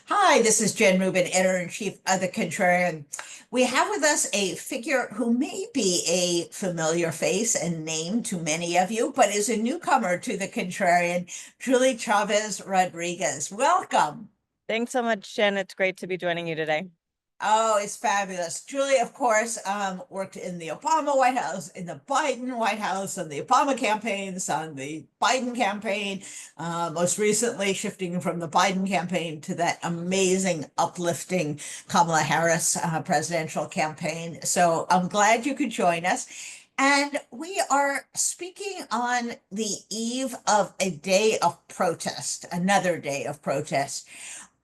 Hi, this is Jen Rubin, editor-in-chief of The Contrarian. We have with us a figure who may be a familiar face and name to many of you, but is a newcomer to The Contrarian, Julie Chavez Rodriguez. Welcome. Thanks so much, Jen. It's great to be joining you today. Oh, it's fabulous. Julie, of course, worked in the Obama White House, in the Biden White House, on the Obama campaigns, on the Biden campaign, most recently shifting from the Biden campaign to that amazing, uplifting Kamala Harris presidential campaign. So I'm glad you could join us. And we are speaking on the eve of a day of protest, another day of protest.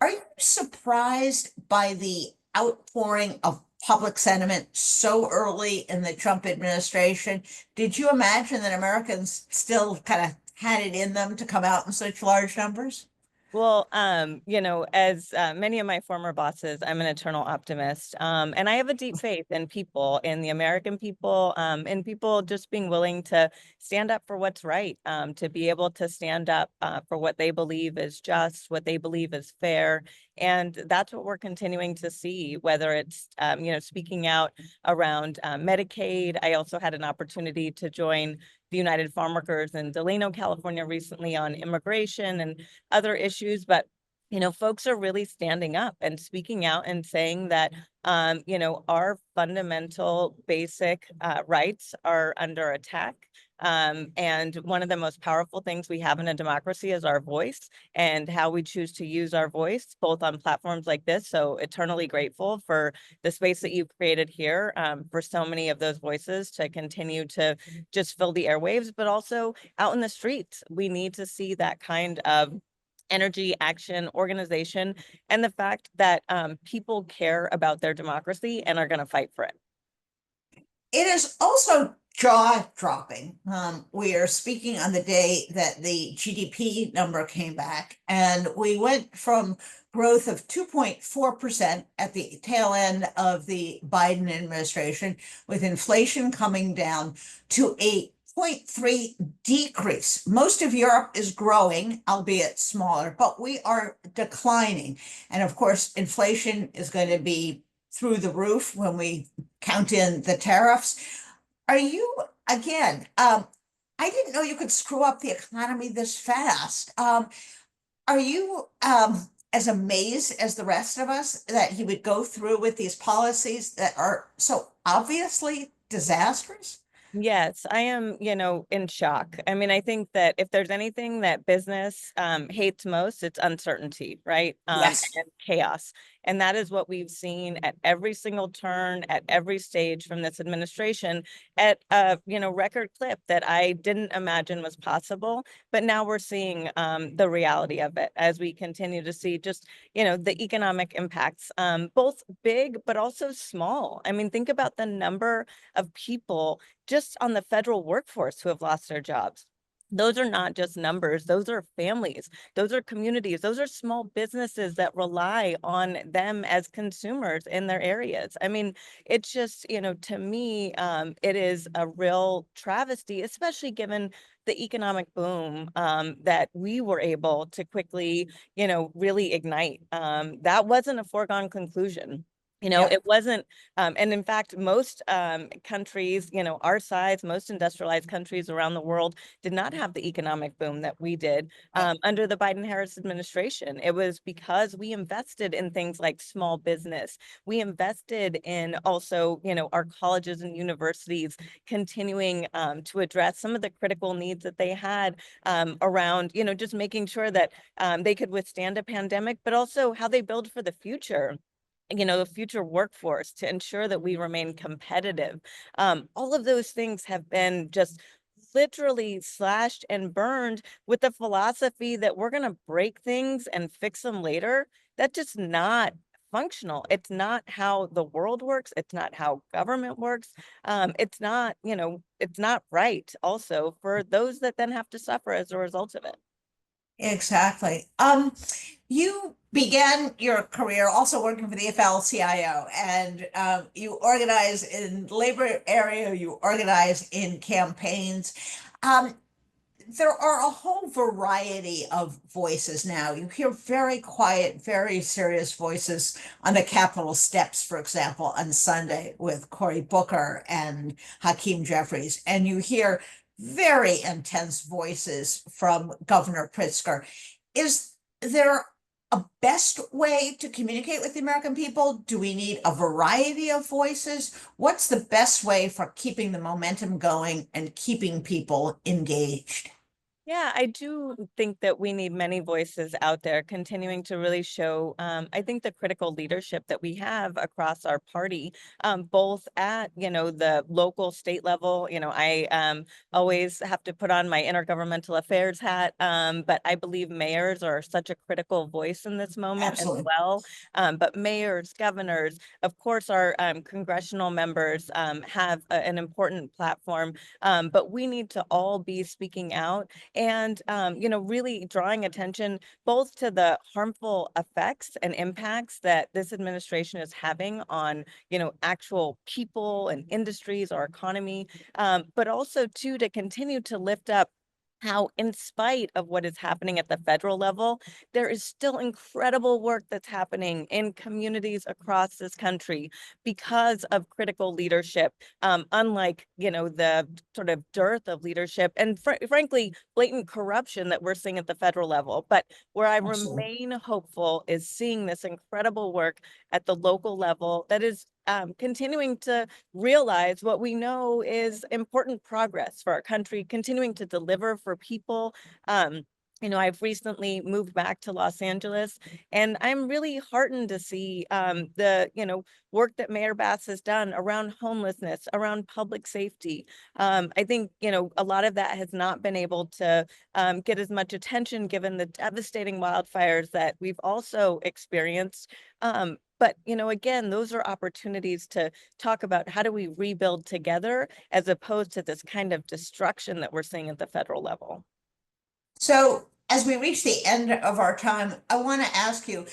Are you surprised by the outpouring of public sentiment so early in the Trump administration? Did you imagine that Americans still kind of had it in them to come out in such large numbers? Well, as many of my former bosses, I'm an eternal optimist. And I have a deep faith in people, in the American people, in people just being willing to stand up for what's right, to be able to stand up for what they believe is just, what they believe is fair. And that's what we're continuing to see, whether it's, speaking out around Medicaid. I also had an opportunity to join the United Farm Workers in Delano, California recently on immigration and other issues, but folks are really standing up and speaking out and saying that our fundamental basic rights are under attack. And one of the most powerful things we have in a democracy is our voice and how we choose to use our voice, both on platforms like this. So eternally grateful for the space that you've created here, for so many of those voices to continue to just fill the airwaves, but also out in the streets. We need to see that kind of energy, action, organization, and the fact that people care about their democracy and are going to fight for it. It is also jaw-dropping. We are speaking on the day that the GDP number came back, and we went from growth of 2.4% at the tail end of the Biden administration, with inflation coming down, to a 0.3 decrease. Most of Europe is growing, albeit smaller, but we are declining. And of course, inflation is going to be through the roof when we count in the tariffs. Are you, again, I didn't know you could screw up the economy this fast. Are you as amazed as the rest of us that he would go through with these policies that are so obviously disastrous? Yes, I am, in shock. I mean, I think that if there's anything that business hates most, it's uncertainty, right? Yes. And chaos. And that is what we've seen at every single turn, at every stage from this administration, at a, record clip that I didn't imagine was possible. But now we're seeing the reality of it as we continue to see just, the economic impacts, both big but also small. I mean, think about the number of people just on the federal workforce who have lost their jobs. Those are not just numbers. Those are families. Those are communities. Those are small businesses that rely on them as consumers in their areas. I mean, it's just, to me, it is a real travesty, especially given the economic boom that we were able to quickly, really ignite. That wasn't a foregone conclusion. Yep. It wasn't, and in fact, most countries, our size, most industrialized countries around the world did not have the economic boom that we did Right. under the Biden-Harris administration. It was because we invested in things like small business. We invested in also, our colleges and universities continuing to address some of the critical needs that they had around, just making sure that they could withstand a pandemic, but also how they build for the future, the future workforce, to ensure that we remain competitive. All of those things have been just literally slashed and burned with the philosophy that we're going to break things and fix them later. That's just not functional. It's not how the world works. It's not how government works. It's not, it's not right also for those that then have to suffer as a result of it. Exactly. You began your career also working for the AFL-CIO, and you organize in labor area, you organize in campaigns. Um, there are a whole variety of voices now. You hear very quiet, very serious voices on the Capitol steps, for example, on Sunday with Cory Booker and Hakeem Jeffries, and you hear very intense voices from Governor Pritzker. Is there a best way to communicate with the American people? Do we need a variety of voices? What's the best way for keeping the momentum going and keeping people engaged? Yeah, I do think that we need many voices out there continuing to really show, I think, the critical leadership that we have across our party, both at, the local state level. I always have to put on my intergovernmental affairs hat, but I believe mayors are such a critical voice in this moment as Absolutely. well. But mayors, governors, of course, our congressional members have an important platform, but we need to all be speaking out and really drawing attention both to the harmful effects and impacts that this administration is having on actual people and industries, our economy, but also too to continue to lift up how, in spite of what is happening at the federal level, there is still incredible work that's happening in communities across this country because of critical leadership, unlike the sort of dearth of leadership and frankly blatant corruption that we're seeing at the federal level. But where I Absolutely. remain hopeful is seeing this incredible work at the local level that is continuing to realize what we know is important progress for our country, continuing to deliver for people. I've recently moved back to Los Angeles, and I'm really heartened to see the work that Mayor Bass has done around homelessness, around public safety. I think a lot of that has not been able to get as much attention given the devastating wildfires that we've also experienced. But again, those are opportunities to talk about how do we rebuild together as opposed to this kind of destruction that we're seeing at the federal level. So, as we reach the end of our time, I want to ask you,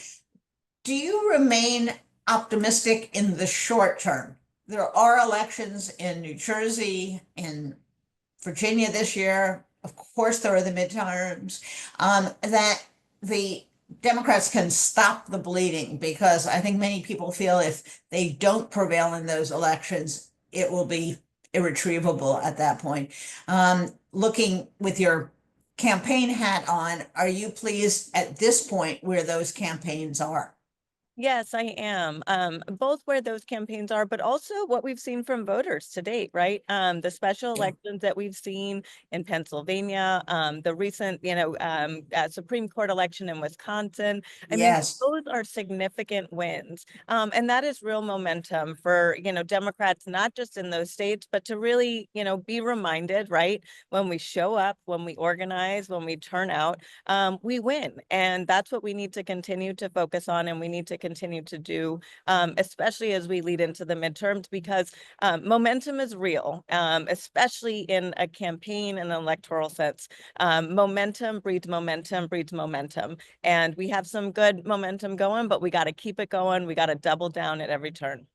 do you remain optimistic in the short term? There are elections in New Jersey, in Virginia this year. Of course, there are the midterms, that the Democrats can stop the bleeding, because I think many people feel if they don't prevail in those elections, it will be irretrievable at that point. Looking with your campaign hat on, are you pleased at this point where those campaigns are? Yes, I am. Both where those campaigns are, but also what we've seen from voters to date, right? The special Yeah. elections that we've seen in Pennsylvania, the recent, Supreme Court election in Wisconsin. I mean, Yes. those are significant wins. And that is real momentum for, Democrats, not just in those states, but to really, be reminded, right? When we show up, when we organize, when we turn out, we win. And that's what we need to continue to focus on, and we need to continue to do, especially as we lead into the midterms, because momentum is real, especially in a campaign and electoral sense. Momentum breeds momentum breeds momentum. And we have some good momentum going, but we got to keep it going. We got to double down at every turn.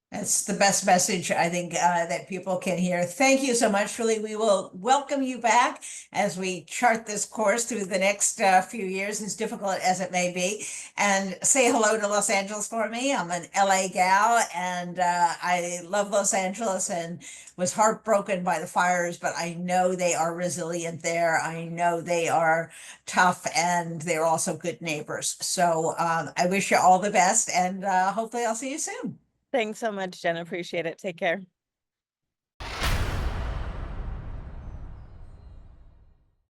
That's the best message I think that people can hear. Thank you so much, Julie. We will welcome you back as we chart this course through the next few years, as difficult as it may be. And say hello to Los Angeles for me. I'm an LA gal, and I love Los Angeles and was heartbroken by the fires, but I know they are resilient there. I know they are tough, and they're also good neighbors. So I wish you all the best, and hopefully I'll see you soon. Thanks so much, Jen. Appreciate it. Take care.